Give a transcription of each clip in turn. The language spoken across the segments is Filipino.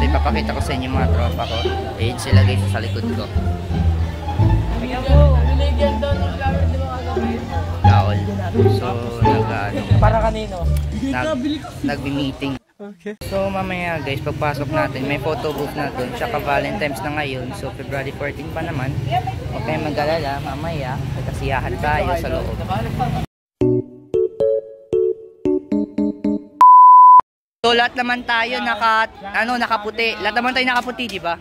So ipapakita ko sa inyo mga tropa ko. Ayun sila guys sa likod ko. Laol. So para kanino? Nagbi-meeting. Okay. So mamaya guys, pagpasok natin, may photo booth na doon. Tsaka Valentine's na ngayon. So February 14 pa naman. Huwag kayong mag-alala, mamaya magkasiyahan tayo sa loob. So lahat naman tayo nakaputi. Lahat naman tayo nakaputi, di ba?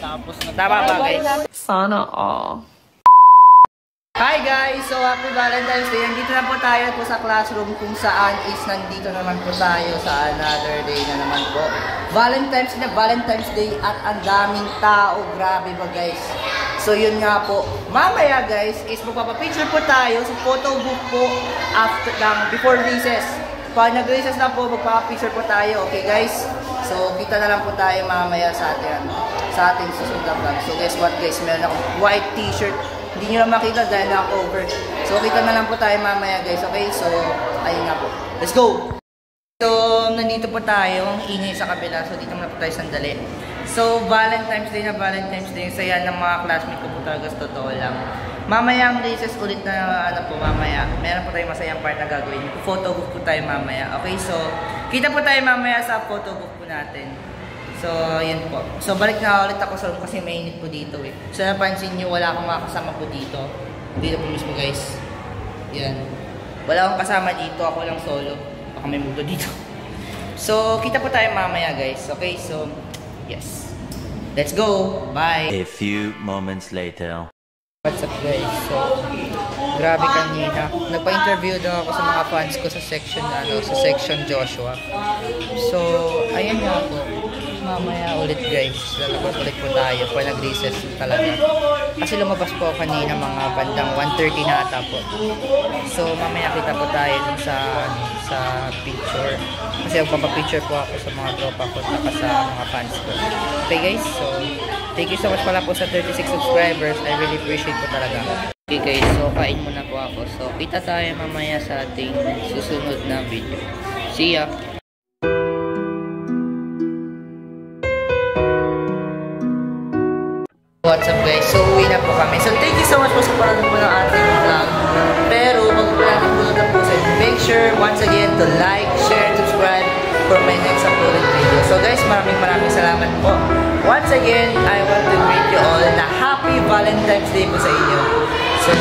Tapos tama ba guys? Sana all. Hi guys! So happy Valentine's Day. Nandito na po tayo sa classroom kung saan is nandito naman po tayo sa another day na naman po. Valentine's Day at ang daming tao. Grabe ba guys? So yun nga po. Mamaya guys is magpapapicture po tayo sa photo booth po before recess. Pag nag-recess na po, magpapapicture po tayo. Okay guys? So kita na lang po tayo mamaya sa ating susunod na vlog. So guess what guys? Meron akong white t-shirt. Hindi nyo lang makita dahil naka-cover. So, kita na lang po tayo mamaya guys. Okay? So, ayun nga po. Let's go! So, nandito po tayo. Ang ingay sa kabila. So, dito muna po tayo sandali. So, Valentine's Day. Saya ng mga classmates ko po talaga. Totoo lang. Mamaya ang recess ulit na mamaya. Meron po tayong masayang part na gagawin. Photo booth po tayo mamaya. Okay? So, kita po tayo mamaya sa photo booth po natin. So, yun po. So, balik na ulit ako sa room kasi mainit po dito eh. So, napansin nyo, wala akong makakasama po dito. Dito po mismo guys. Yan. Wala akong kasama dito. Ako lang solo. Baka may mundo dito. So, kita po tayo mamaya guys. Okay, so, yes. Let's go. Bye. A few moments later. What's up guys? So, grabe kanina. Nagpa-interview daw ako sa mga fans ko sa section Joshua. So, ayan nga po. Mamaya ulit guys, lalabas ulit po tayo pag nag-recess talaga. Kasi lumabas po ako kanina mga bandang 1:30 na ata po. So mamaya kita po tayo dun sa picture. Kasi magpapapicture po ako sa mga tropa ko at sa mga fans ko. Okay guys, so thank you so much pala po sa 36 subscribers. I really appreciate po talaga. Okay guys, so kain muna po ako. So kita tayo mamaya sa ating susunod na video. See ya! What's up guys? So uwi na po kami. So thank you so much po sa panonood po ng ating vlog. Pero bago po natin po tapusin, make sure once again to like, share, subscribe for my next uploaded video. So guys, maraming salamat po. Once again, I want to greet you all na Happy Valentine's Day po sa inyo. So